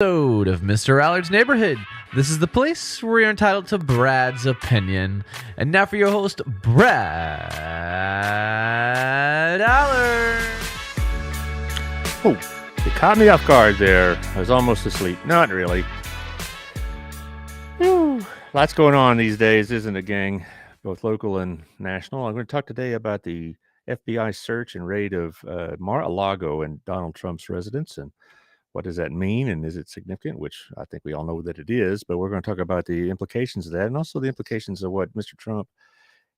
Episode of Mr. Allard's Neighborhood. This is the place where you're entitled to Brad's opinion. And now for your host, Brad Allard. Oh, you caught me off guard there. I was almost asleep. Not really. Whew. Lots going on these days, isn't it, gang? Both local and national. I'm going to talk today about the FBI search and raid of Mar-a-Lago and Donald Trump's residence, and what does that mean, and is it significant, which I think we all know that it is, but we're going to talk about the implications of that, and also the implications of what Mr. Trump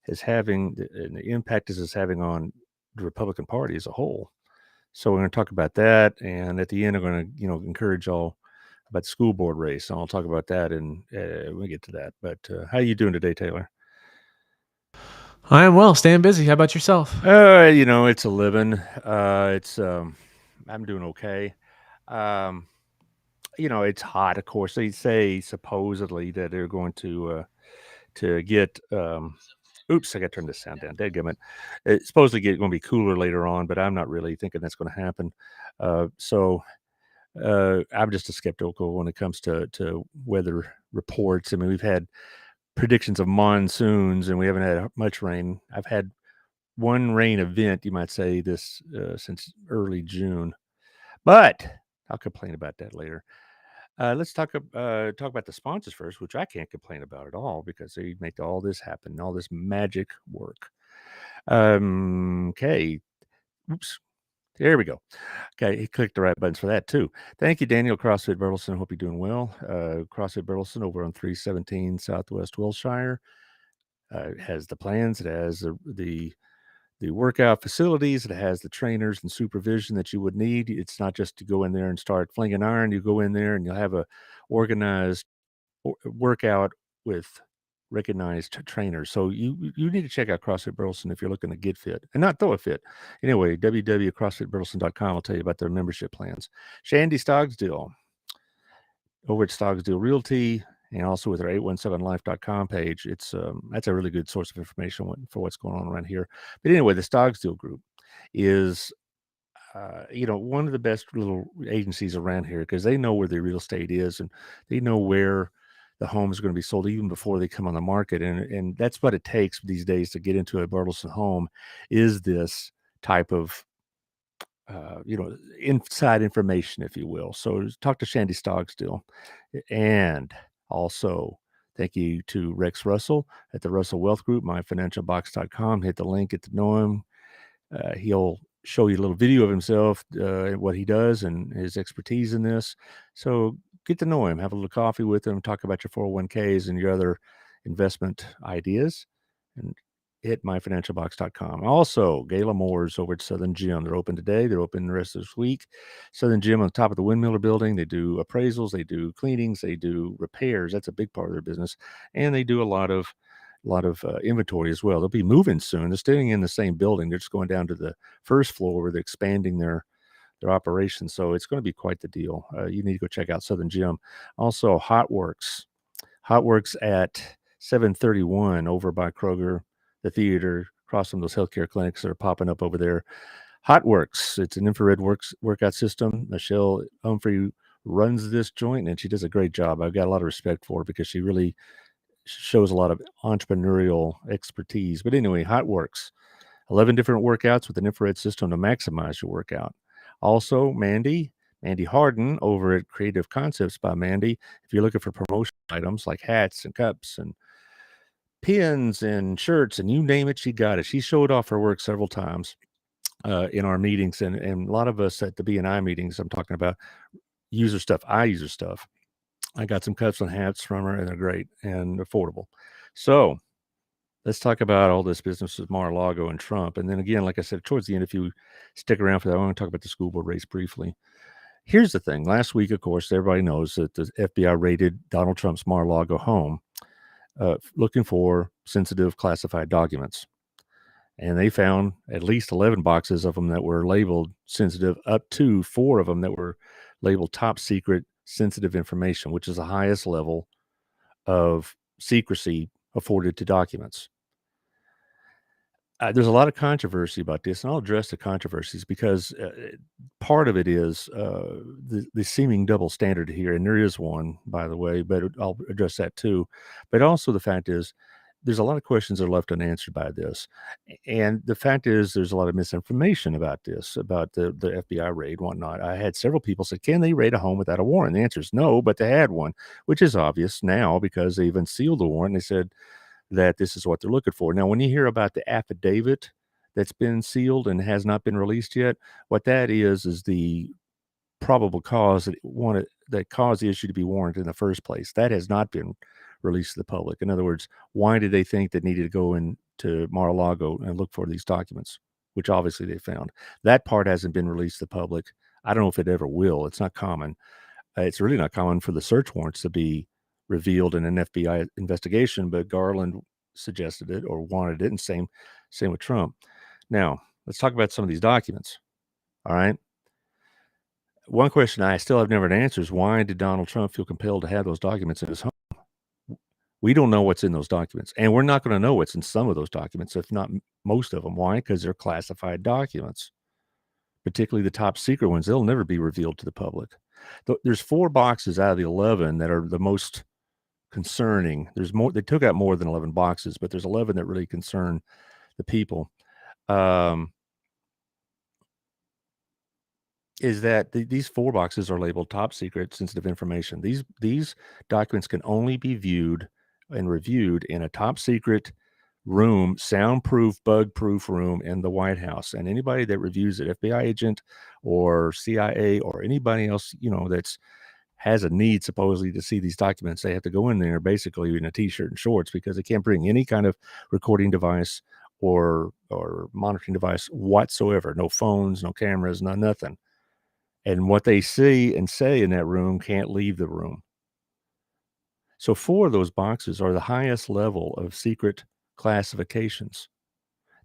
is having, and the impact this is having on the Republican Party as a whole. So we're going to talk about that, and at the end, I'm going to, encourage all about the school board race, and I'll talk about that, and when we get to that. But how are you doing today, Taylor? I am well, staying busy. How about yourself? It's a living. I'm doing okay. It's hot, of course. They say supposedly that they're going to get. Oops, I got to turn this sound down. Dadgummit. It's supposedly going to be cooler later on, but I'm not really thinking that's going to happen. So I'm just a skeptical when it comes to weather reports. I mean, we've had predictions of monsoons, and we haven't had much rain. I've had one rain event, you might say, this since early June, but I'll complain about that later. Let's talk about the sponsors first, which I can't complain about at all because they make all this happen, all this magic work. Okay. Oops. There we go. Okay, he clicked the right buttons for that too. Thank you, Daniel CrossFit Burleson. Hope you're doing well. CrossFit Burleson over on 317 Southwest Wilshire has the plans. It has the workout facilities. It has the trainers and supervision that you would need. It's not just to go in there and start flinging iron. You go in there and you'll have a organized workout with recognized trainers. So you need to check out CrossFit Burleson if you're looking to get fit and not throw a fit. Anyway, www.crossfitburleson.com will tell you about their membership plans. Shandy Stogsdill over at Stogsdill Realty, and also with our 817life.com page. It's that's a really good source of information for what's going on around here. But anyway, the Stogsdill Group is one of the best little agencies around here because they know where the real estate is and they know where the home is going to be sold even before they come on the market. And that's what it takes these days to get into a Burleson home is this type of inside information, if you will. So talk to Shandy Stogsdill. And also thank you to Rex Russell at the Russell Wealth Group, myfinancialbox.com. Hit the link, get to know him. He'll show you a little video of himself, what he does and his expertise in this. So get to know him, have a little coffee with him, talk about your 401ks and your other investment ideas, and hit myfinancialbox.com. Also, Gala Moore's over at Southern Gym. They're open today. They're open the rest of this week. Southern Gym on top of the Windmiller building. They do appraisals. They do cleanings. They do repairs. That's a big part of their business. And they do a lot of inventory as well. They'll be moving soon. They're staying in the same building. They're just going down to the first floor where they're expanding their operations. So it's going to be quite the deal. You need to go check out Southern Gym. Also, Hotworks at 731 over by Kroger, the theater, across from those healthcare clinics that are popping up over there. Hotworks, it's an infrared workout system. Michelle Humphrey runs this joint, and she does a great job. I've got a lot of respect for her because she really shows a lot of entrepreneurial expertise. But anyway, Hotworks, 11 different workouts with an infrared system to maximize your workout. Also, Mandy Harden over at Creative Concepts by Mandy. If you're looking for promotional items like hats and cups and pins and shirts and you name it, she got it. She showed off her work several times in our meetings, and a lot of us at the BNI meetings, I'm talking about, use her stuff. I use her stuff. I got some cups and hats from her, and they're great and affordable. So let's talk about all this business with Mar-a-Lago and Trump. And then again, like I said, towards the end, if you stick around for that, I want to talk about the school board race briefly. Here's the thing. Last week, of course, everybody knows that the FBI raided Donald Trump's Mar-a-Lago home looking for sensitive classified documents. And they found at least 11 boxes of them that were labeled sensitive, up to 4 of them that were labeled top secret sensitive information, which is the highest level of secrecy afforded to documents. there's a lot of controversy about this, and I'll address the controversies because part of it is the seeming double standard here, and there is one, by the way, but I'll address that too. But also the fact is, there's a lot of questions that are left unanswered by this, and the fact is, there's a lot of misinformation about this, about the FBI raid, and whatnot. I had several people say, "Can they raid a home without a warrant?" The answer is no, but they had one, which is obvious now because they even sealed the warrant. They said that this is what they're looking for. Now, when you hear about the affidavit that's been sealed and has not been released yet, what that is the probable cause that caused the issue to be warranted in the first place. That has not been released to the public. In other words, why did they think they needed to go into Mar-a-Lago and look for these documents, which obviously they found? That part hasn't been released to the public. I don't know if it ever will. It's not common. It's really not common for the search warrants to be revealed in an FBI investigation, but Garland suggested it or wanted it, and same with Trump. Now, let's talk about some of these documents. All right. One question I still have never an answer is, why did Donald Trump feel compelled to have those documents in his home? We don't know what's in those documents, and we're not going to know what's in some of those documents, if not most of them. Why? Because they're classified documents, particularly the top secret ones. They'll never be revealed to the public. There's 4 boxes out of the 11 that are the most concerning. There's more. They took out more than 11 boxes, but there's 11 that really concern the people. Is that these 4 boxes are labeled top secret sensitive information. These documents can only be viewed and reviewed in a top secret room, soundproof, bug-proof room in the White House. And anybody that reviews it, FBI agent or CIA or anybody else, that's has a need supposedly to see these documents, they have to go in there basically in a t-shirt and shorts, because they can't bring any kind of recording device or monitoring device whatsoever. No phones, no cameras, no nothing. And what they see and say in that room can't leave the room. So 4 of those boxes are the highest level of secret classifications.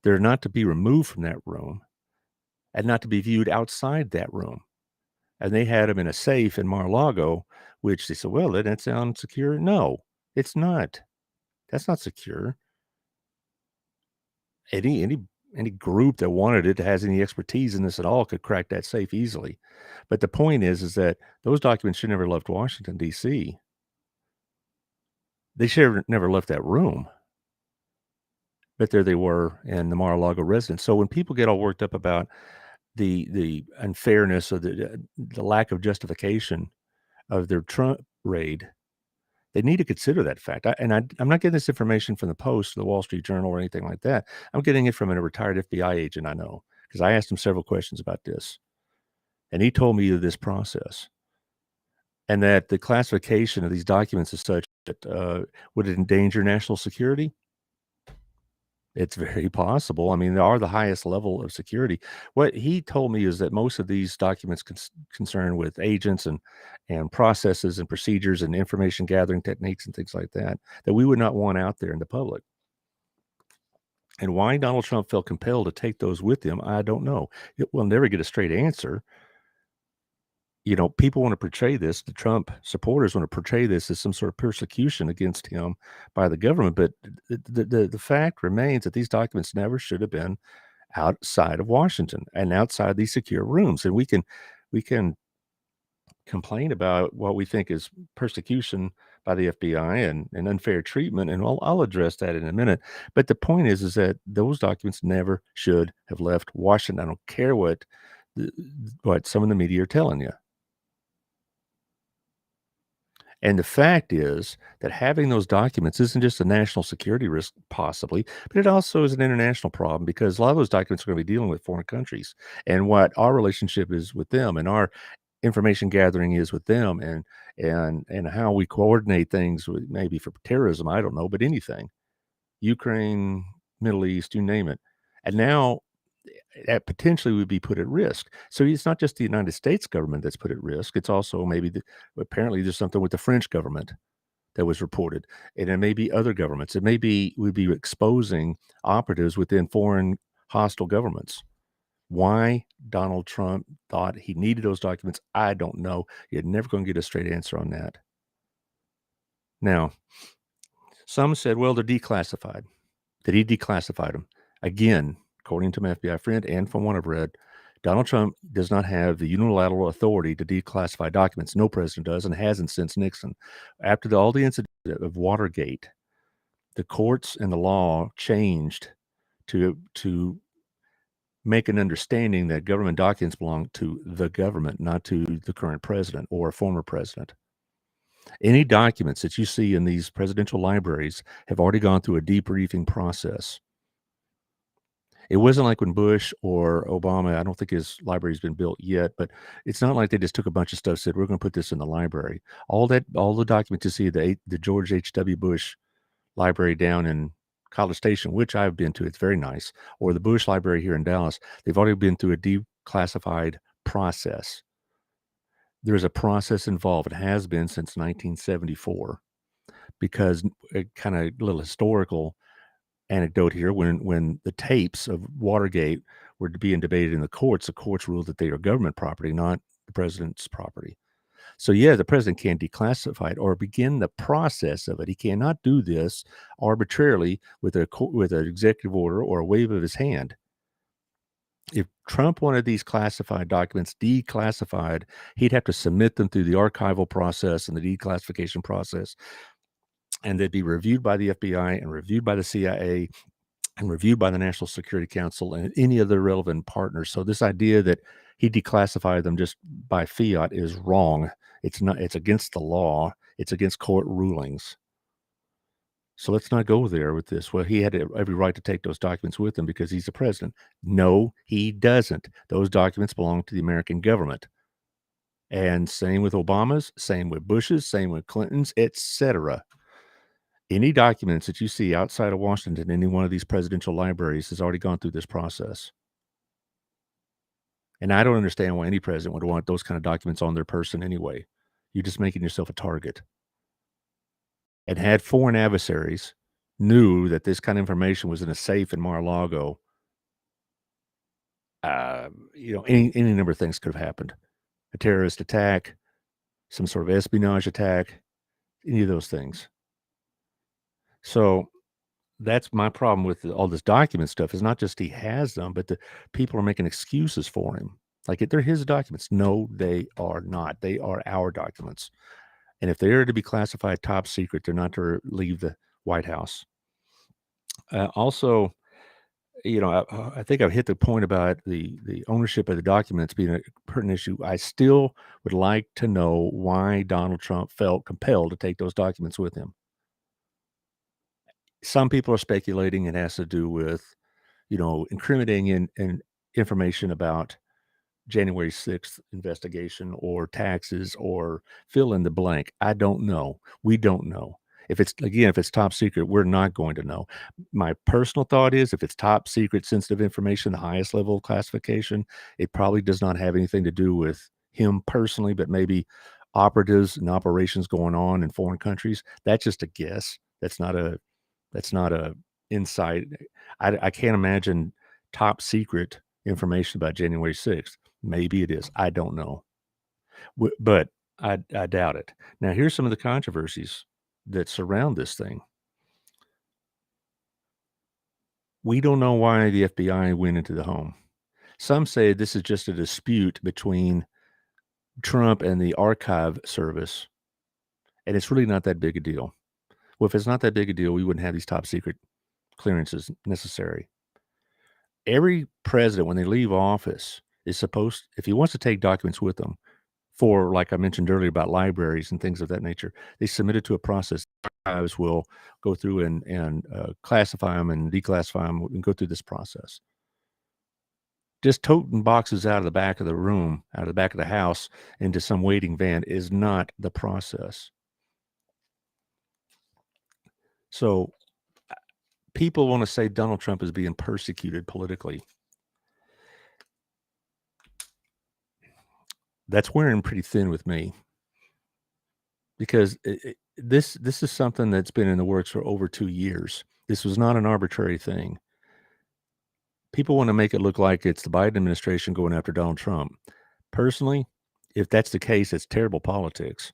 They're not to be removed from that room and not to be viewed outside that room. And they had them in a safe in Mar-a-Lago, which they said, well, that sounds secure. No, it's not. That's not secure. Any group that wanted it, that has any expertise in this at all, could crack that safe easily. But the point is that those documents should never have left Washington, D.C. They should have never left that room. But there they were in the Mar-a-Lago residence. So when people get all worked up about the unfairness or the lack of justification of their Trump raid, they need to consider that fact. I'm not getting this information from the Post, the Wall Street Journal, or anything like that. I'm getting it from a retired FBI agent I know, because I asked him several questions about this. And he told me of this process, and that the classification of these documents is such that would it endanger national security? It's very possible. I mean, they are the highest level of security. What he told me is that most of these documents concern with agents and processes and procedures and information gathering techniques and things like that we would not want out there in the public. And why Donald Trump felt compelled to take those with him, I don't know. We'll never get a straight answer. People want to portray this, the Trump supporters want to portray this as some sort of persecution against him by the government. But the fact remains that these documents never should have been outside of Washington and outside these secure rooms. And we can complain about what we think is persecution by the FBI and unfair treatment, and I'll address that in a minute. But the point is that those documents never should have left Washington. I don't care what some of the media are telling you. And the fact is that having those documents isn't just a national security risk, possibly, but it also is an international problem, because a lot of those documents are going to be dealing with foreign countries, and what our relationship is with them, and our information gathering is with them, and how we coordinate things with, maybe for terrorism, I don't know, but anything, Ukraine, Middle East, you name it. And now that potentially would be put at risk. So it's not just the United States government that's put at risk. It's also maybe apparently there's something with the French government that was reported, and it may be other governments. It may be we'd be exposing operatives within foreign hostile governments. Why Donald Trump thought he needed those documents, I don't know. You're never going to get a straight answer on that. Now, some said, well, they're declassified. That he declassified them. Again, according to my FBI friend and from what I've read, Donald Trump does not have the unilateral authority to declassify documents. No president does, and hasn't since Nixon. After all the incident of Watergate, the courts and the law changed to make an understanding that government documents belong to the government, not to the current president or a former president. Any documents that you see in these presidential libraries have already gone through a debriefing process. It wasn't like when Bush or Obama, I don't think his library's been built yet, but it's not like they just took a bunch of stuff, said, we're going to put this in the library. All the documents you see, the George H.W. Bush library down in College Station, which I've been to, it's very nice, or the Bush Library here in Dallas, they've already been through a declassified process. There's a process involved. It has been since 1974, because kind of little historical anecdote here, when the tapes of Watergate were being debated in the courts ruled that they are government property, not the president's property. So yeah, the president can declassify it or begin the process of it. He cannot do this arbitrarily with an executive order or a wave of his hand. If Trump wanted these classified documents declassified, he'd have to submit them through the archival process and the declassification process, and they'd be reviewed by the FBI and reviewed by the CIA and reviewed by the National Security Council and any other relevant partners. So this idea that he declassified them just by fiat is wrong. It's not. It's against the law. It's against court rulings. So let's not go there with this. Well, he had every right to take those documents with him because he's the president. No, he doesn't. Those documents belong to the American government. And same with Obama's, same with Bush's, same with Clinton's, etc. Any documents that you see outside of Washington, any one of these presidential libraries, has already gone through this process. And I don't understand why any president would want those kind of documents on their person anyway. You're just making yourself a target. And had foreign adversaries knew that this kind of information was in a safe in Mar-a-Lago, any number of things could have happened. A terrorist attack, some sort of espionage attack, any of those things. So that's my problem with all this document stuff. Is not just he has them, but the people are making excuses for him. Like, they're his documents. No, they are not. They are our documents. And if they are to be classified top secret, they're not to leave the White House. Also, I think I've hit the point about the ownership of the documents being a pertinent issue. I still would like to know why Donald Trump felt compelled to take those documents with him. Some people are speculating it has to do with, incriminating in information about January 6th investigation or taxes or fill in the blank. I don't know. We don't know. If it's top secret, we're not going to know. My personal thought is, if it's top secret, sensitive information, the highest level of classification, it probably does not have anything to do with him personally, but maybe operatives and operations going on in foreign countries. That's just a guess. That's not a insight. I can't imagine top secret information about January 6th. Maybe it is. I don't know. But I doubt it. Now, here's some of the controversies that surround this thing. We don't know why the FBI went into the home. Some say this is just a dispute between Trump and the Archive Service, and it's really not that big a deal. Well, if it's not that big a deal, we wouldn't have these top secret clearances necessary. Every president, when they leave office, is supposed, if he wants to take documents with them for, like I mentioned earlier, about libraries and things of that nature, they submit it to a process. Archives will go through and classify them and declassify them and go through this process. Just toting boxes out of the back of the room, out of the back of the house into some waiting van is not the process. So people want to say Donald Trump is being persecuted politically. That's wearing pretty thin with me, because this is something that's been in the works for over 2 years. This was not an arbitrary thing. People want to make it look like it's the Biden administration going after Donald Trump. Personally, if that's the case, it's terrible politics,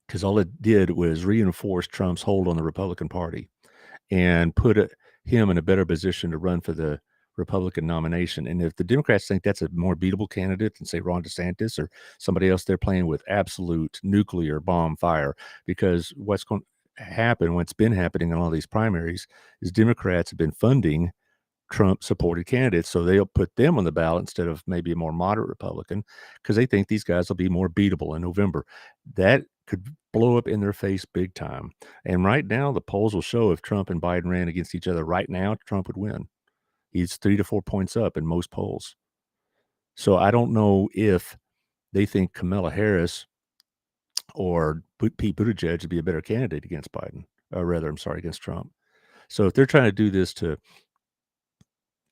because all it did was reinforce Trump's hold on the Republican Party and put him in a better position to run for the Republican nomination. And if the Democrats think that's a more beatable candidate than, say, Ron DeSantis or somebody else, they're playing with absolute nuclear bomb fire, because what's going to happen, what's been happening in all these primaries, is Democrats have been funding Trump-supported candidates, so they'll put them on the ballot instead of maybe a more moderate Republican, because they think these guys will be more beatable in November. That could blow up in their face big time. And right now, the polls will show if Trump and Biden ran against each other right now, Trump would win. He's 3 to 4 points up in most polls. So I don't know if they think Kamala Harris or Pete Buttigieg would be a better candidate against Biden, or rather, I'm sorry, against Trump. So if they're trying to do this to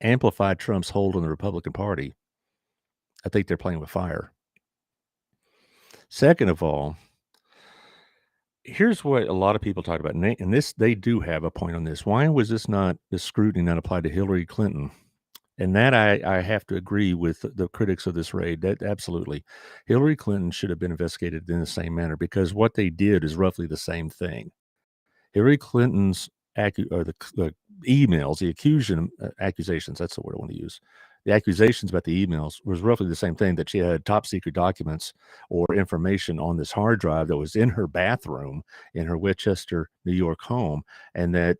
amplify Trump's hold on the Republican Party, I think they're playing with fire. Second of all, here's what a lot of people talk about, and this, they do have a point on this. Why was this scrutiny not applied to Hillary Clinton? And that I have to agree with the critics of this raid. That absolutely, Hillary Clinton should have been investigated in the same manner, because what they did is roughly the same thing. Hillary Clinton's the emails, the accusations, that's the word I want to use. The accusations about the emails was roughly the same thing, that she had top secret documents or information on this hard drive that was in her bathroom in her Westchester, New York home, and that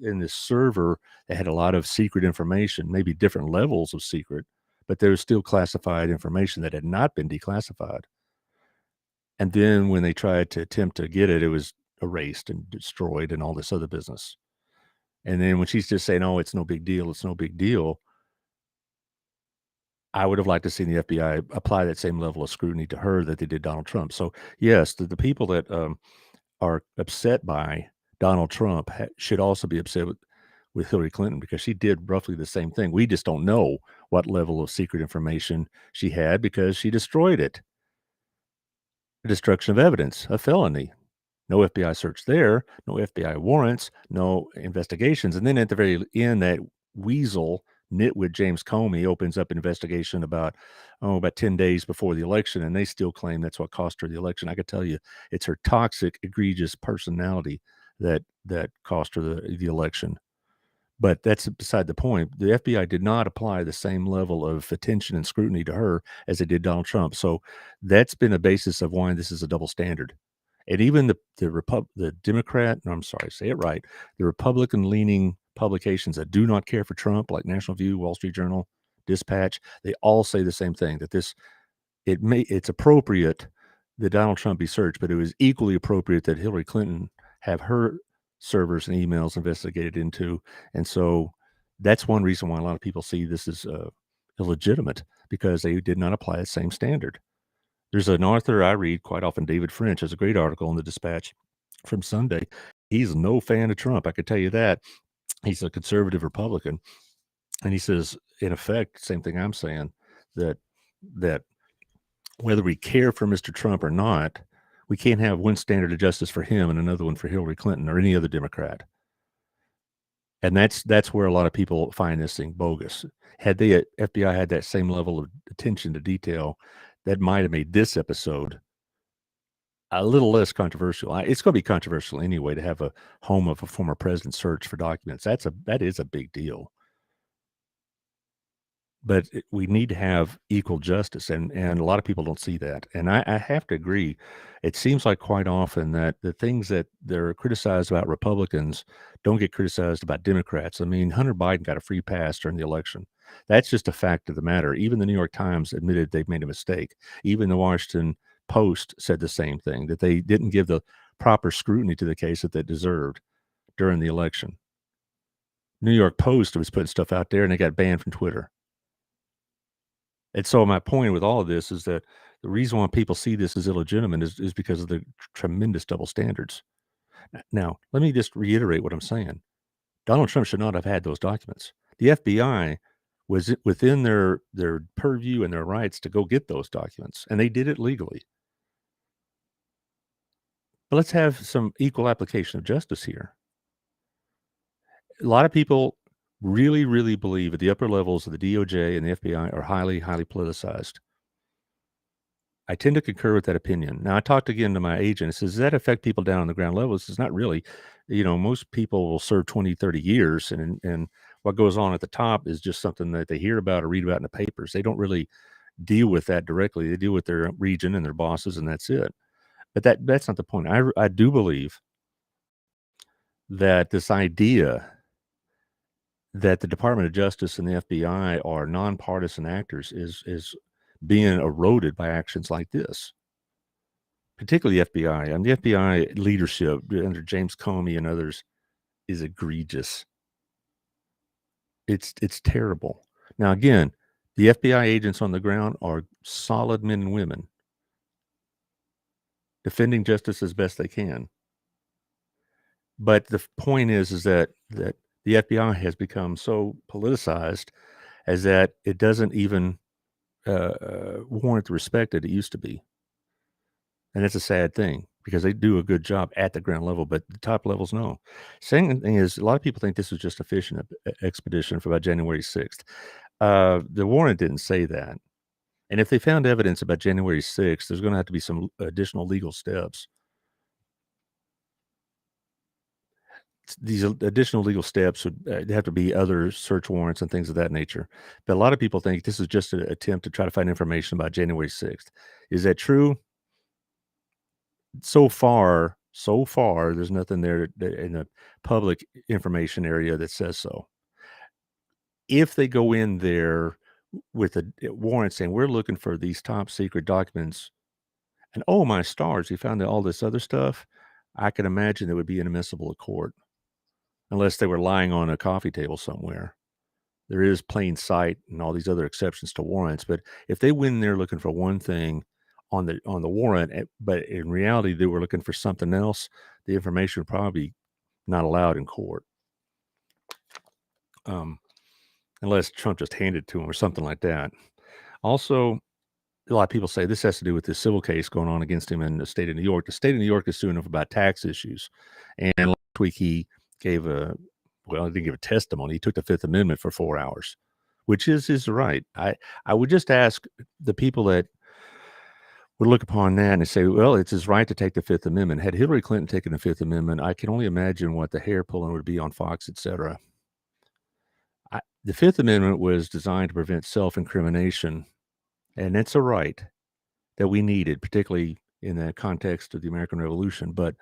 in this server, they had a lot of secret information, maybe different levels of secret, but there was still classified information that had not been declassified. And then when they tried to attempt to get it, it was erased and destroyed and all this other business. And then when she's just saying, "Oh, it's no big deal, it's no big deal," I would have liked to see the FBI apply that same level of scrutiny to her that they did Donald Trump. So yes, the people that are upset by Donald Trump should also be upset with Hillary Clinton, because she did roughly the same thing. We just don't know what level of secret information she had, because she destroyed it. The destruction of evidence, a felony. No FBI search there, no FBI warrants, no investigations. And then at the very end, that weasel nitwit James Comey opens up an investigation about 10 days before the election, and they still claim that's what cost her the election. I could tell you it's her toxic, egregious personality that cost her the election. But that's beside the point. The FBI did not apply the same level of attention and scrutiny to her as they did Donald Trump. So that's been a basis of why this is a double standard. And even the Democrat, no, I'm sorry, say it right, the Republican-leaning publications that do not care for Trump, like National View, Wall Street Journal, Dispatch, they all say the same thing, that it's appropriate that Donald Trump be searched, but it was equally appropriate that Hillary Clinton have her servers and emails investigated into. And so that's one reason why a lot of people see this as illegitimate, because they did not apply the same standard. There's an author I read quite often, David French, has a great article in the Dispatch from Sunday. He's no fan of Trump, I can tell you that. He's a conservative Republican, and he says, in effect, same thing I'm saying, that whether we care for Mr. Trump or not, we can't have one standard of justice for him and another one for Hillary Clinton or any other Democrat. And that's where a lot of people find this thing bogus. Had the FBI had that same level of attention to detail, that might have made this episode a little less controversial. It's going to be controversial anyway to have a home of a former president search for documents. That is a big deal. But we need to have equal justice, and a lot of people don't see that. And I have to agree. It seems like quite often that the things that they're criticized about Republicans don't get criticized about Democrats. I mean, Hunter Biden got a free pass during the election. That's just a fact of the matter. Even the New York Times admitted they've made a mistake. Even the Washington Post said the same thing, that they didn't give the proper scrutiny to the case that they deserved during the election. New York Post was putting stuff out there, and they got banned from Twitter. And so my point with all of this is that the reason why people see this as illegitimate is because of the tremendous double standards. Now, let me just reiterate what I'm saying. Donald Trump should not have had those documents. The FBI was within their purview and their rights to go get those documents, and they did it legally. But let's have some equal application of justice here. A lot of people really, really believe at the upper levels of the DOJ and the FBI are highly, highly politicized. I tend to concur with that opinion. Now, I talked again to my agent. It says, does that affect people down on the ground level? It says, not really. most people will serve 20, 30 years, and what goes on at the top is just something that they hear about or read about in the papers. They don't really deal with that directly. They deal with their region and their bosses, and that's it. But that's not the point. I do believe that this idea that the Department of Justice and the FBI are nonpartisan actors is being eroded by actions like this, particularly the FBI. And the FBI leadership under James Comey and others is egregious. It's terrible. Now, again, the FBI agents on the ground are solid men and women defending justice as best they can. But the point is that the FBI has become so politicized as that it doesn't even warrant the respect that it used to be. And it's a sad thing because they do a good job at the ground level, but the top levels, no. Second thing is, a lot of people think this was just a fishing expedition for about January 6th. The warrant didn't say that. And if they found evidence about January 6th, there's going to have to be some additional legal steps. These additional legal steps would have to be other search warrants and things of that nature. But a lot of people think this is just an attempt to try to find information about January 6th. Is that true? So far, there's nothing there in the public information area that says so. If they go in there with a warrant saying, we're looking for these top secret documents, and oh my stars, we found all this other stuff, I can imagine it would be inadmissible at court. Unless they were lying on a coffee table somewhere. There is plain sight and all these other exceptions to warrants. But if they went in there looking for one thing on the warrant, but in reality they were looking for something else, the information would probably be not allowed in court. Unless Trump just handed it to him or something like that. Also, a lot of people say this has to do with this civil case going on against him in the state of New York. The state of New York is suing him about tax issues. And last week he gave he didn't give a testimony. He took the Fifth Amendment for 4 hours, which is his right. I would just ask the people that would look upon that and say, well, it's his right to take the Fifth Amendment. Had Hillary Clinton taken the Fifth Amendment, I can only imagine what the hair pulling would be on Fox, etc. The Fifth Amendment was designed to prevent self-incrimination, and it's a right that we needed, particularly in the context of the American Revolution. But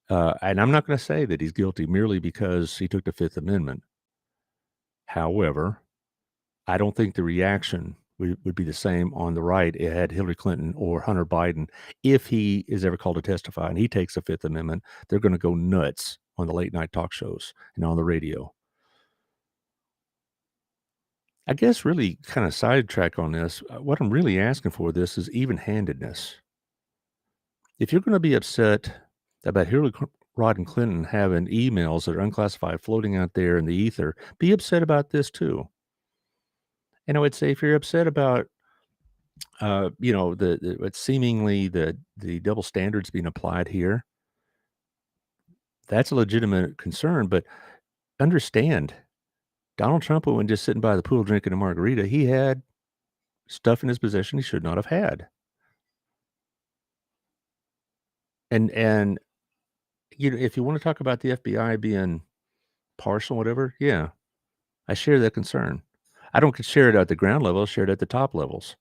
and I'm not going to say that he's guilty merely because he took the Fifth Amendment. However, I don't think the reaction would be the same on the right had Hillary Clinton or Hunter Biden. If he is ever called to testify and he takes the Fifth Amendment, they're going to go nuts on the late night talk shows and on the radio. I guess really kind of sidetrack on this. What I'm really asking for this is even-handedness. If you're going to be upset about Hillary Rodham Clinton having emails that are unclassified floating out there in the ether, be upset about this too. And I would say if you're upset about, it's seemingly the double standards being applied here, that's a legitimate concern. But understand, Donald Trump, when just sitting by the pool drinking a margarita, he had stuff in his possession he should not have had. And if you want to talk about the FBI being partial, whatever, yeah, I share that concern. I don't share it at the ground level. I share it at the top levels.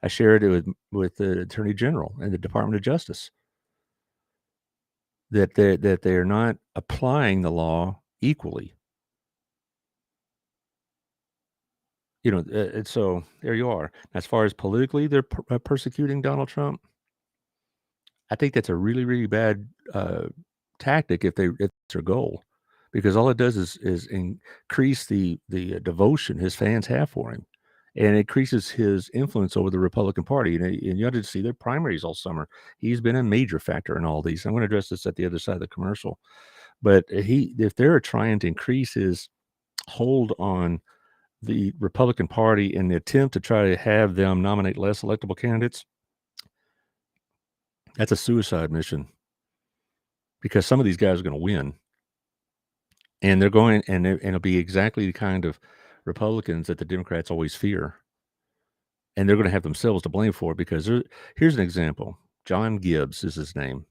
I share it with the Attorney General and the Department of Justice. That they're not applying the law equally. And so there you are. As far as politically, they're persecuting Donald Trump. I think that's a really, really bad tactic if it's their goal, because all it does is increase the devotion his fans have for him, and it increases his influence over the Republican Party. And you have to see their primaries all summer. He's been a major factor in all these. I'm going to address this at the other side of the commercial, but if they're trying to increase his hold on the Republican Party in the attempt to try to have them nominate less electable candidates, that's a suicide mission, because some of these guys are going to win, and they're going, and it'll be exactly the kind of Republicans that the Democrats always fear, and they're going to have themselves to blame for it. Because here's an example. John Gibbs is his name.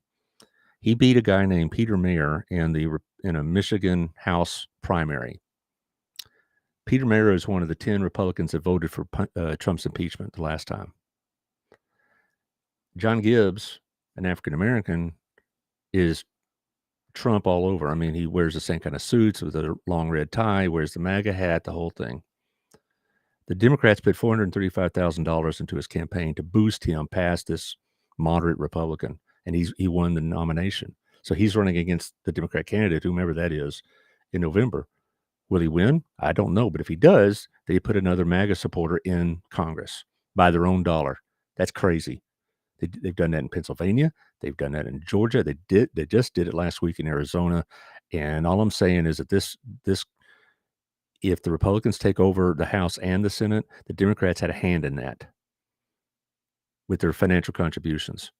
He beat a guy named Peter Mayer in a Michigan House primary. Peter Mayer is one of the 10 Republicans that voted for Trump's impeachment the last time. John Gibbs, an African American, is Trump all over. I mean, he wears the same kind of suits with a long red tie, wears the MAGA hat, the whole thing. The Democrats put $435,000 into his campaign to boost him past this moderate Republican, and he won the nomination. So he's running against the Democrat candidate, whomever that is, in November. Will he win? I don't know. But if he does, they put another MAGA supporter in Congress by their own dollar. That's crazy. They've done that in Pennsylvania. They've done that in Georgia. They just did it last week in Arizona. And all I'm saying is that this if the Republicans take over the House and the Senate, the Democrats had a hand in that with their financial contributions.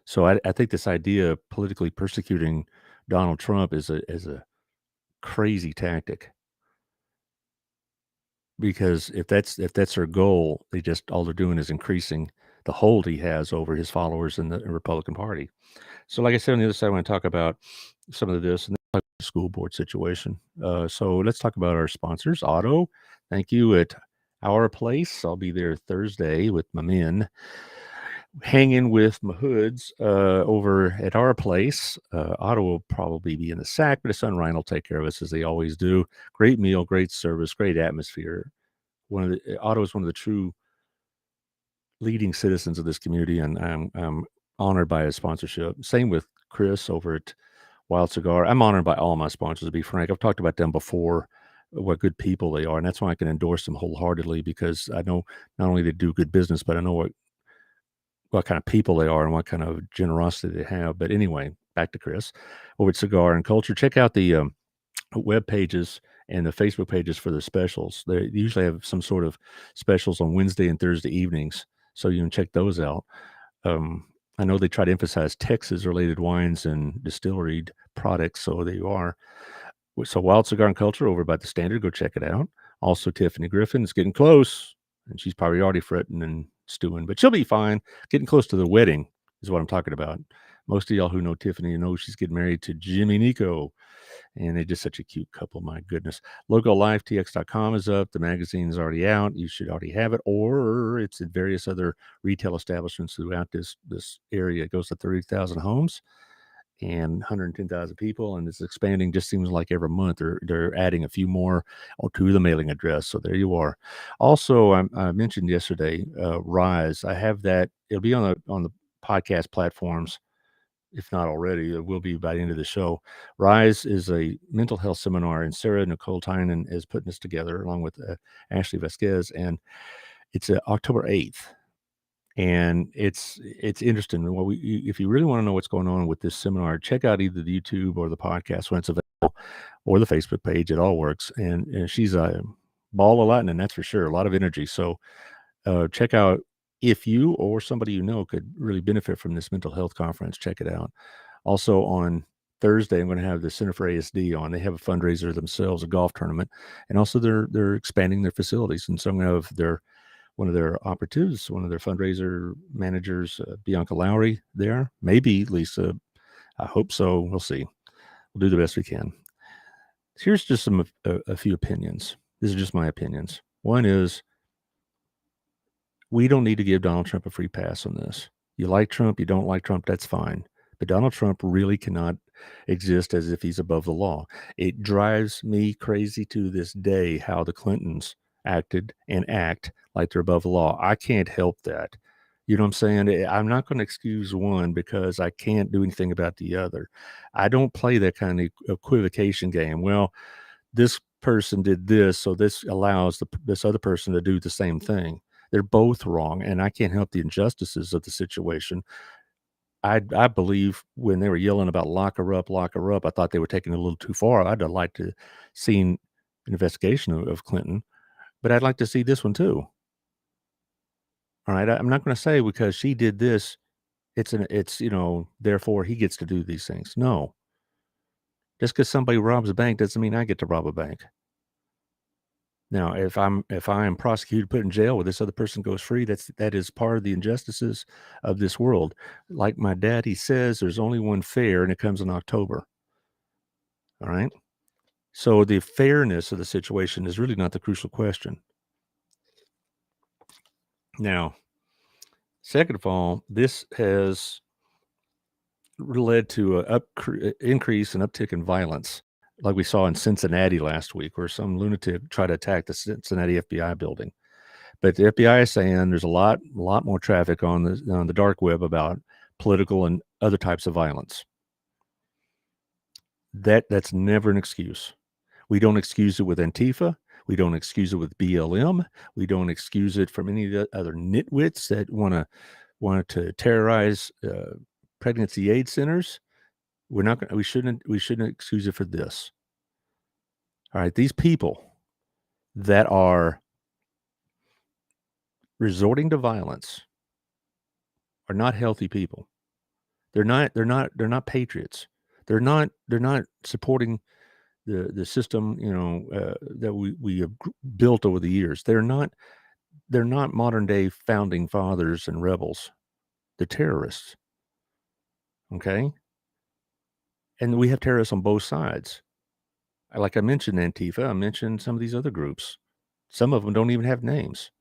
So I think this idea of politically persecuting Donald Trump is a crazy tactic. Because if that's their goal, all they're doing is increasing the hold he has over his followers in the Republican Party. So, like I said, on the other side, I want to talk about some of this and then talk about the school board situation. So let's talk about our sponsors. Otto, thank you at Our Place. I'll be there Thursday with my men, hanging with my hoods over at Our Place. Otto will probably be in the sack, but his son Ryan will take care of us as they always do. Great meal, great service, great atmosphere. Otto is one of the true leading citizens of this community, and I'm honored by his sponsorship. Same with Chris over at Wild Cigar. I'm honored by all my sponsors, to be frank. I've talked about them before, what good people they are, and that's why I can endorse them wholeheartedly, because I know not only they do good business, but I know what kind of people they are and what kind of generosity they have. But anyway, back to Chris over at Cigar and Culture. Check out the web pages and the Facebook pages for the specials. They usually have some sort of specials on Wednesday and Thursday evenings, so you can check those out. I know they try to emphasize Texas-related wines and distillery products, so there you are. So Wild Cigar and Culture over by the Standard, go check it out. Also, Tiffany Griffin is getting close, and she's probably already fretting and stewing, but she'll be fine. Getting close to the wedding is what I'm talking about. Most of y'all who know Tiffany know she's getting married to Jimmy Nico, and they're just such a cute couple. My goodness. LogoLifeTX.com is up. The magazine's already out. You should already have it, or it's at various other retail establishments throughout this area. It goes to 30,000 homes and 110,000 people, and it's expanding. Just seems like every month they're adding a few more to the mailing address. So there you are. Also, I mentioned yesterday Rise. I have that. It'll be on the podcast platforms. If not already, it will be by the end of the show. Rise is a mental health seminar, and Sarah Nicole Tynan is putting this together along with Ashley Vasquez, and it's October 8th. And it's interesting. If you really want to know what's going on with this seminar, check out either the YouTube or the podcast when it's available, or the Facebook page. It all works. And she's a ball of lightning, that's for sure. A lot of energy. So check out, if you or somebody you know could really benefit from this mental health conference, check it out. Also on Thursday, I'm going to have the Center for ASD on. They have a fundraiser themselves, a golf tournament, and also they're expanding their facilities. And so I'm going to have one of their operatives, one of their fundraiser managers, Bianca Lowry there. Maybe Lisa. I hope so. We'll see. We'll do the best we can. Here's just a few opinions. These are just my opinions. One is, we don't need to give Donald Trump a free pass on this. You like Trump, you don't like Trump, that's fine. But Donald Trump really cannot exist as if he's above the law. It drives me crazy to this day how the Clintons acted and act like they're above the law. I can't help that. You know what I'm saying? I'm not going to excuse one because I can't do anything about the other. I don't play that kind of equivocation game. Well, this person did this, so this allows this other person to do the same thing. They're both wrong, and I can't help the injustices of the situation. I believe when they were yelling about lock her up, I thought they were taking it a little too far. I'd have liked to seen an investigation of Clinton, but I'd like to see this one too. All right, I'm not going to say because she did this, it's therefore he gets to do these things. No, just because somebody robs a bank doesn't mean I get to rob a bank. Now, if I am prosecuted, put in jail, where this other person goes free, that is part of the injustices of this world. Like my daddy says, there's only one fair, and it comes in October. All right. So the fairness of the situation is really not the crucial question. Now, second of all, this has led to an increase and uptick in violence, like we saw in Cincinnati last week, where some lunatic tried to attack the Cincinnati FBI building. But the FBI is saying there's a lot more traffic on the dark web about political and other types of violence. That's never an excuse. We don't excuse it with Antifa. We don't excuse it with BLM. We don't excuse it from any of the other nitwits that want to terrorize pregnancy aid centers. We shouldn't excuse it for this. All right, these people that are resorting to violence are not healthy people. They're not patriots. They're not supporting the system, that we have built over the years. They're not modern day founding fathers and rebels. They're terrorists. Okay? And we have terrorists on both sides. Like I mentioned Antifa, I mentioned some of these other groups. Some of them don't even have names.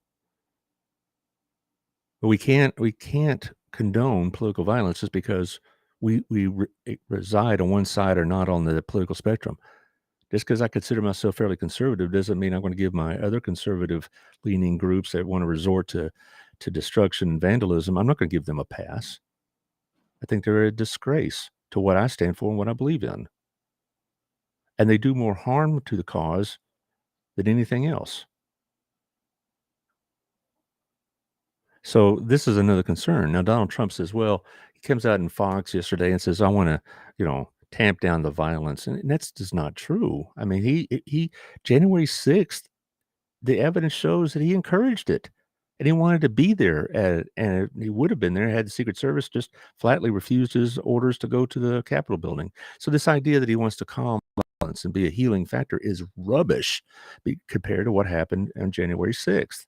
But we can't condone political violence just because we reside on one side or not on the political spectrum. Just because I consider myself fairly conservative doesn't mean I'm going to give my other conservative-leaning groups that want to resort to destruction and vandalism, I'm not going to give them a pass. I think they're a disgrace to what I stand for and what I believe in. And they do more harm to the cause than anything else. So this is another concern. Now, Donald Trump says, well, he comes out in Fox yesterday and says, I want to, tamp down the violence. And that's just not true. I mean, he January 6th, the evidence shows that he encouraged it and he wanted to be there and he would have been there had the Secret Service just flatly refused his orders to go to the Capitol building. So this idea that he wants to calm violence and be a healing factor is rubbish compared to what happened on January 6th.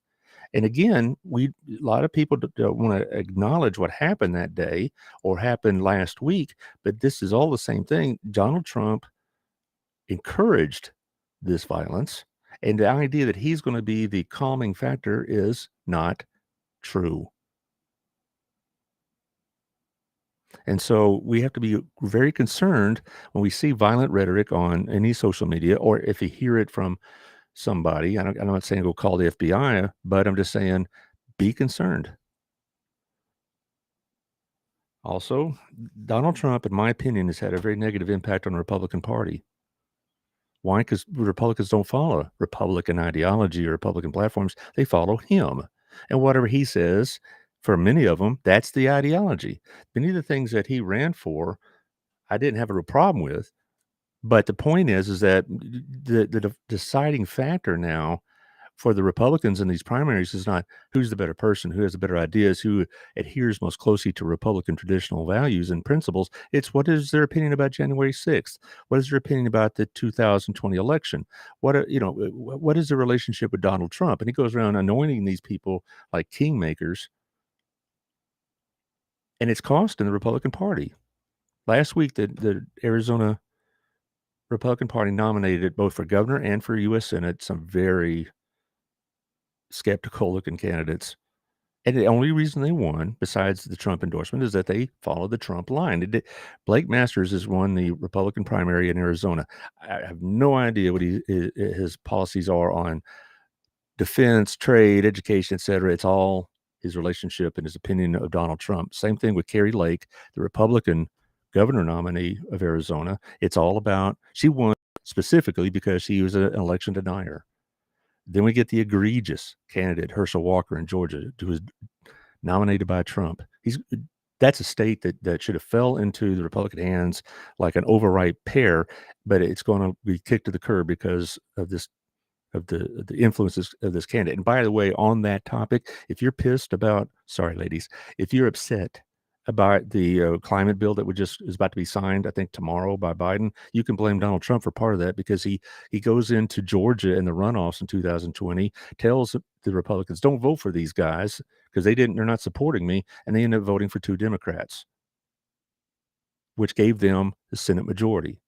And again, a lot of people don't want to acknowledge what happened that day or happened last week, but this is all the same thing. Donald Trump encouraged this violence, and the idea that he's going to be the calming factor is not true. And so we have to be very concerned when we see violent rhetoric on any social media, or if you hear it from somebody. I'm not saying go call the FBI, but I'm just saying be concerned. Also, Donald Trump, in my opinion, has had a very negative impact on the Republican Party. Why? Because Republicans don't follow Republican ideology or Republican platforms. They follow him. And whatever he says, for many of them, that's the ideology. Many of the things that he ran for, I didn't have a real problem with. But the point is that the deciding factor now for the Republicans in these primaries is not who's the better person, who has the better ideas, who adheres most closely to Republican traditional values and principles. It's what is their opinion about January 6th? What is their opinion about the 2020 election? What is the relationship with Donald Trump? And he goes around anointing these people like kingmakers, and it's costing the Republican Party. Last week, the Arizona Republican Party nominated both for governor and for U.S. Senate some very skeptical-looking candidates. And the only reason they won, besides the Trump endorsement, is that they followed the Trump line. Blake Masters has won the Republican primary in Arizona. I have no idea what his policies are on defense, trade, education, etc. It's all his relationship and his opinion of Donald Trump. Same thing with Carrie Lake, the Republican governor nominee of Arizona. It's all about, she won specifically because she was an election denier. Then we get the egregious candidate, Herschel Walker in Georgia, who was nominated by Trump. That's a state that should have fell into the Republican hands like an overripe pear, but it's going to be kicked to the curb because of the influences of this candidate. And by the way, on that topic, if you're pissed about, sorry, ladies, if you're upset about the climate bill that is about to be signed, I think tomorrow by Biden, you can blame Donald Trump for part of that because he goes into Georgia in the runoffs in 2020, tells the Republicans, don't vote for these guys because they're not supporting me, and they end up voting for 2 Democrats, which gave them the Senate majority.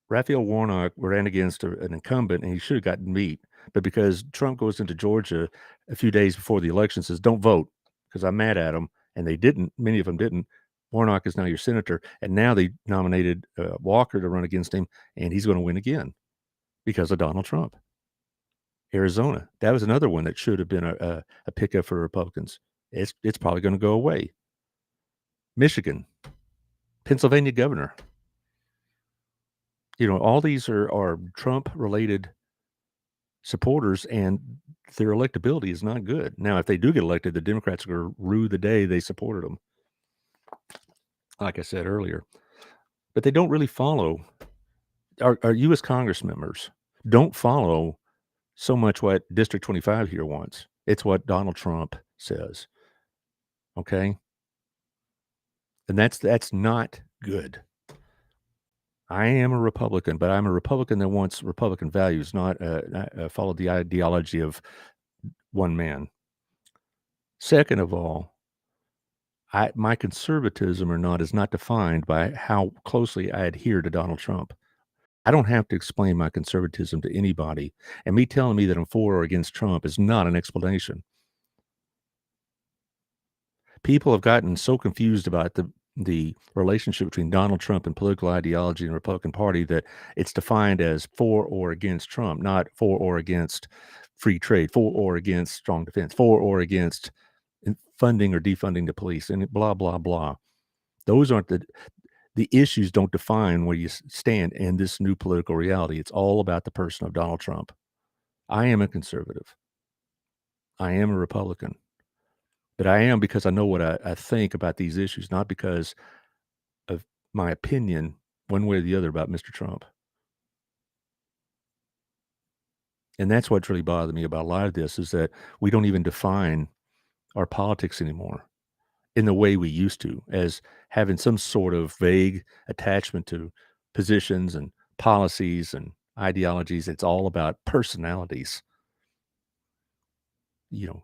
Raphael Warnock ran against an incumbent, and he should have gotten beat. But because Trump goes into Georgia a few days before the election, says, don't vote because I'm mad at them, and they didn't, many of them didn't, Warnock is now your senator. And now they nominated Walker to run against him, and he's going to win again because of Donald Trump. Arizona, that was another one that should have been a pickup for Republicans. It's probably going to go away. Michigan, Pennsylvania governor. All these are Trump-related supporters, and their electability is not good. Now, if they do get elected, the Democrats are going to rue the day they supported them, like I said earlier. But they don't really follow. Our U.S. Congress members don't follow so much what District 25 here wants. It's what Donald Trump says. Okay? And that's not good. I am a Republican, but I'm a Republican that wants Republican values, not follow the ideology of one man. Second of all, my conservatism is not defined by how closely I adhere to Donald Trump. I don't have to explain my conservatism to anybody, and me telling me that I'm for or against Trump is not an explanation. People have gotten so confused about the relationship between Donald Trump and political ideology and the Republican Party that it's defined as for or against Trump, not for or against free trade, for or against strong defense, for or against funding or defunding the police, and blah, blah, blah. Those aren't the issues don't define where you stand in this new political reality. It's all about the person of Donald Trump. I am a conservative. I am a Republican. But I am because I know what I think about these issues, not because of my opinion one way or the other about Mr. Trump. And that's what's really bothered me about a lot of this is that we don't even define our politics anymore in the way we used to, as having some sort of vague attachment to positions and policies and ideologies. It's all about personalities. You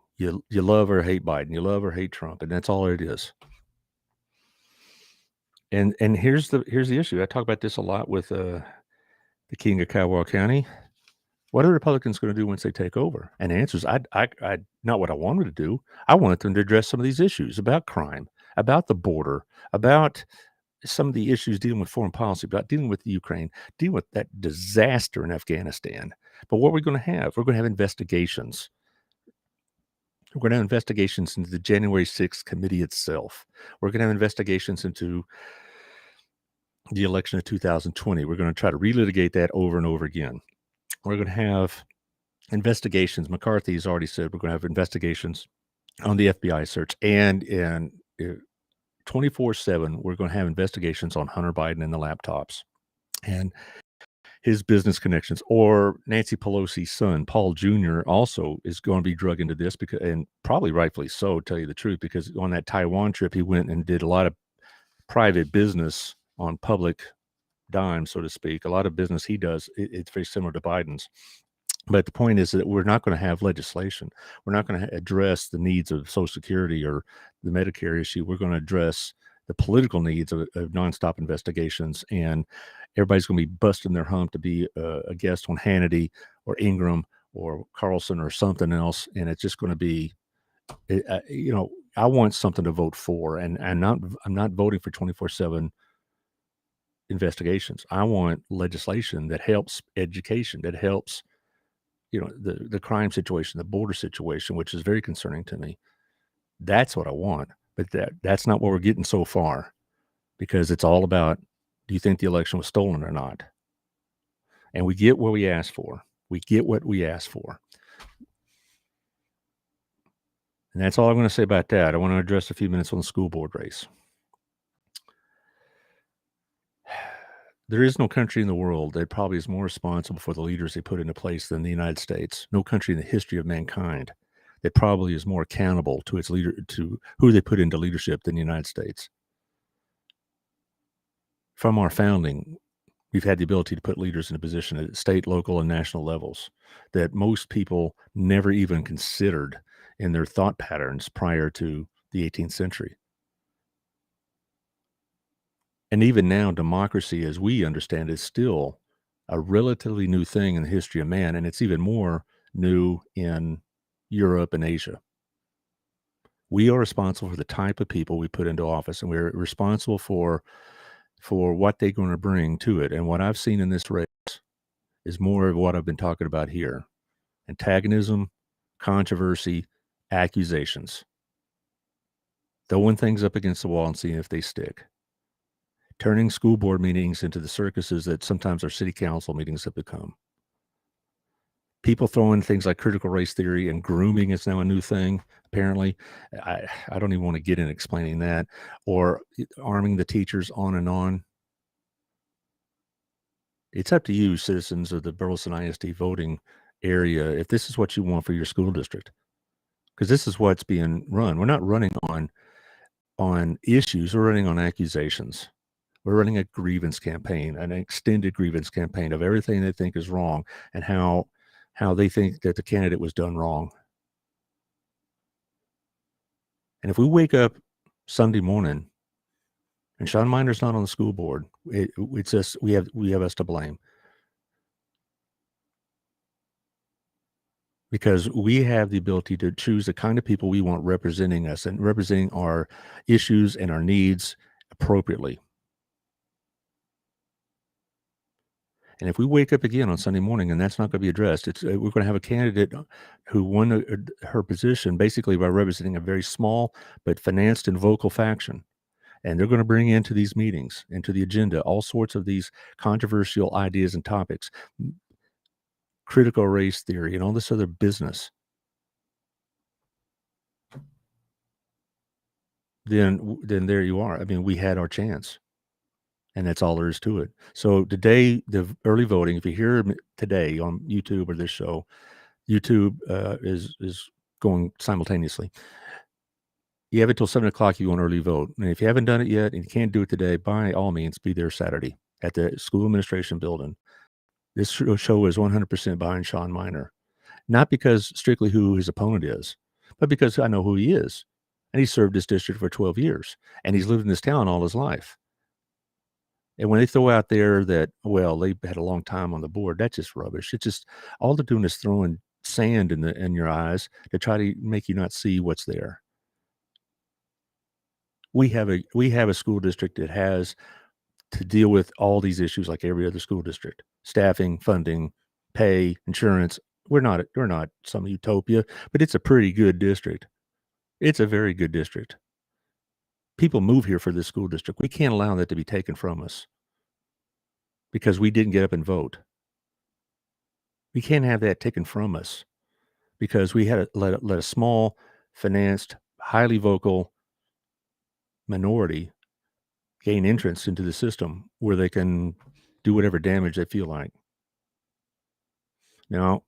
love or hate Biden, you love or hate Trump, and that's all it is. And here's the issue. I talk about this a lot with the king of Kiowa County. What are Republicans going to do once they take over? And the answer is, I not what I wanted to do. I wanted them to address some of these issues about crime, about the border, about some of the issues dealing with foreign policy, about dealing with Ukraine, dealing with that disaster in Afghanistan. But what we're going to have, we're going to have investigations. We're going to have investigations into the January 6th committee itself. We're going to have investigations into the election of 2020. We're going to try to relitigate that over and over again. We're going to have investigations. McCarthy's already said we're going to have investigations on the FBI search, and in 24/7, we're going to have investigations on Hunter Biden and the laptops and his business connections. Or Nancy Pelosi's son, Paul Jr., also is going to be drug into this, because, and probably rightfully so, to tell you the truth, because on that Taiwan trip, he went and did a lot of private business on public dime, so to speak. A lot of business he does, it's very similar to Biden's. But the point is that we're not going to have legislation. We're not going to address the needs of Social Security or the Medicare issue. We're going to address the political needs of nonstop investigations, and everybody's going to be busting their hump to be a guest on Hannity or Ingram or Carlson or something else, and it's just going to be, I want something to vote for, and I'm not voting for 24/7 investigations. I want legislation that helps education, that helps, the crime situation, the border situation, which is very concerning to me. That's what I want. But that's not what we're getting so far, because it's all about, do you think the election was stolen or not? And we get what we asked for. We get what we asked for. And that's all I'm going to say about that. I want to address a few minutes on the school board race. There is no country in the world that probably is more responsible for the leaders they put into place than the United States. No country in the history of mankind. that probably is more accountable to its leader, to who they put into leadership than the United States. From our founding, we've had the ability to put leaders in a position at state, local, and national levels that most people never even considered in their thought patterns prior to the 18th century. And even now, democracy, as we understand, is still a relatively new thing in the history of man, and it's even more new in Europe and Asia. We are responsible for the type of people we put into office, and we're responsible for what they're going to bring to it. And what I've seen in this race is more of what I've been talking about here: antagonism, controversy, accusations, throwing things up against the wall and seeing if they stick, turning school board meetings into the circuses that sometimes our city council meetings have become. People throwing things like critical race theory and grooming is now a new thing, apparently. I don't even want to get in explaining that, or arming the teachers, on and on. It's up to you, citizens of the Burleson ISD voting area, if this is what you want for your school district, because this is what's being run. We're not running on issues, we're running on accusations. We're running a grievance campaign, an extended grievance campaign of everything they think is wrong and how they think that the candidate was done wrong. And if we wake up Sunday morning and Sean Miner's not on the school board, it's just we have us to blame, because we have the ability to choose the kind of people we want representing us and representing our issues and our needs appropriately. And if we wake up again on Sunday morning and that's not going to be addressed, we're going to have a candidate who won her position basically by representing a very small but financed and vocal faction. And they're going to bring into these meetings, into the agenda, all sorts of these controversial ideas and topics, critical race theory, and all this other business. Then there you are. I mean, we had our chance. And that's all there is to it. So today, the early voting, if you hear today on YouTube or this show, YouTube is going simultaneously. You have until 7 o'clock if you want early vote. And if you haven't done it yet and you can't do it today, by all means, be there Saturday at the school administration building. This show is 100% behind Sean Miner. Not because strictly who his opponent is, but because I know who he is. And he served this district for 12 years. And he's lived in this town all his life. And when they throw out there that, well, they had a long time on the board, that's just rubbish. It's just, all they're doing is throwing sand in your eyes to try to make you not see what's there. We have a school district that has to deal with all these issues like every other school district: staffing, funding, pay, insurance. We're not some utopia, but it's a pretty good district. It's a very good district. People move here for this school district. We can't allow that to be taken from us because we didn't get up and vote. We can't have that taken from us because we had to let a small, financed, highly vocal minority gain entrance into the system where they can do whatever damage they feel like. Now,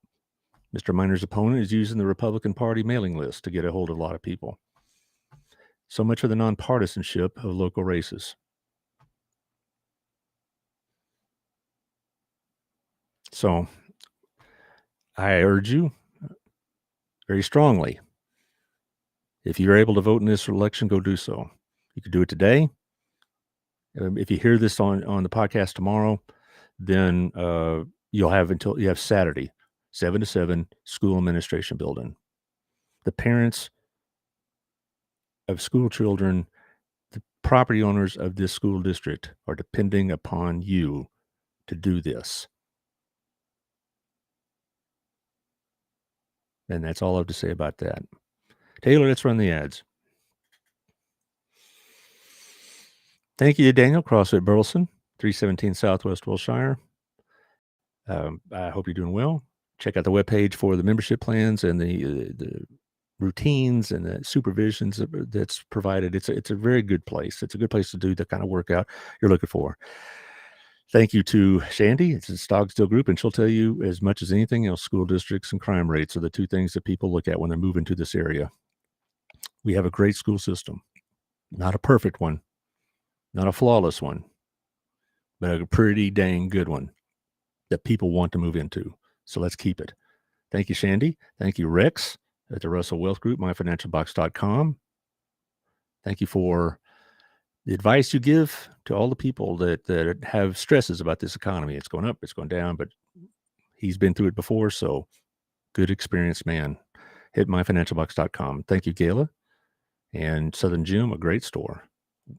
Mr. Miner's opponent is using the Republican Party mailing list to get a hold of a lot of people. So much for the nonpartisanship of local races. So I urge you very strongly, if you're able to vote in this election, go do so. You could do it today. If you hear this on the podcast tomorrow, then you have Saturday, 7 to 7, school administration building. The parents of school children, the property owners of this school district are depending upon you to do this. And that's all I have to say about that. Taylor, let's run the ads. Thank you to Daniel, CrossFit Burleson, 317 Southwest Wilshire. I hope you're doing well. Check out the webpage for the membership plans and the routines and the supervisions that's provided. It's a very good place. It's a good place to do the kind of workout you're looking for. Thank you to Shandy. It's a Stogstill Group, and she'll tell you as much as anything else, school districts and crime rates are the two things that people look at when they're moving to this area. We have a great school system, not a perfect one, not a flawless one, but a pretty dang good one that people want to move into. So let's keep it. Thank you, Shandy. Thank you, Rex at the Russell Wealth Group, myfinancialbox.com. Thank you for the advice you give to all the people that have stresses about this economy. It's going up, it's going down, but he's been through it before, so good experienced man. Hit myfinancialbox.com. Thank you, Gayla. And Southern Jim, a great store.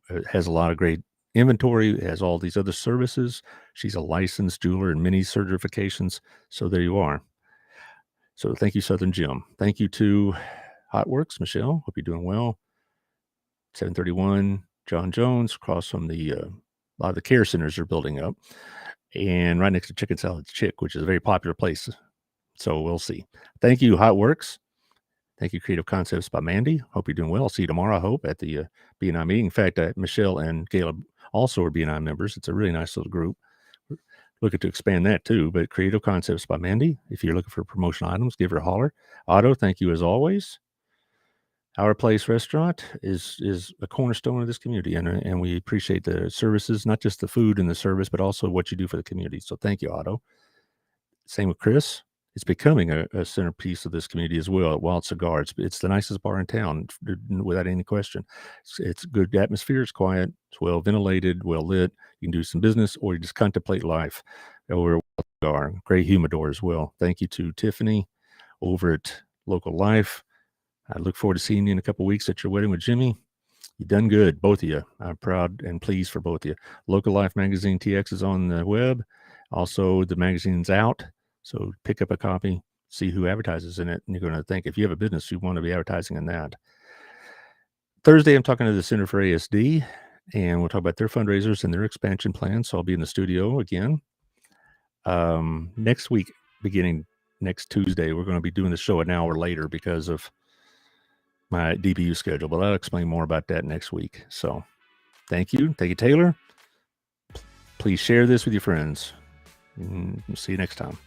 It has a lot of great inventory, it has all these other services. She's a licensed jeweler and many certifications, so there you are. So thank you, Southern Jim. Thank you to Hotworks, Michelle. Hope you're doing well. 731 John Jones, across from the a lot of the care centers are building up, and right next to Chicken Salad Chick, which is a very popular place. So we'll see. Thank you, Hotworks. Thank you, Creative Concepts by Mandy. Hope you're doing well. I'll see you tomorrow, I hope, at the BNI meeting. In fact, Michelle and Caleb also are BNI members. It's a really nice little group. We're looking to expand that too. But Creative Concepts by Mandy. If you're looking for promotional items, give her a holler. Otto, thank you as always. Our Place Restaurant is a cornerstone of this community, and we appreciate the services, not just the food and the service, but also what you do for the community. So thank you, Otto. Same with Chris. It's becoming a centerpiece of this community as well at Wild Cigar. It's the nicest bar in town, without any question. It's good atmosphere. It's quiet. It's well ventilated, well lit. You can do some business, or you just contemplate life over at Wild Cigar. Great humidor as well. Thank you to Tiffany over at Local Life. I look forward to seeing you in a couple of weeks at your wedding with Jimmy. You've done good, both of you. I'm proud and pleased for both of you. Local Life Magazine TX is on the web. Also, the magazine's out. So pick up a copy, see who advertises in it, and you're going to think, if you have a business, you want to be advertising in that. Thursday, I'm talking to the Center for ASD, and we'll talk about their fundraisers and their expansion plans. So I'll be in the studio again. Next week, beginning next Tuesday, we're going to be doing the show an hour later because of my DBU schedule, but I'll explain more about that next week. So thank you. Thank you, Taylor. Please share this with your friends. See you next time.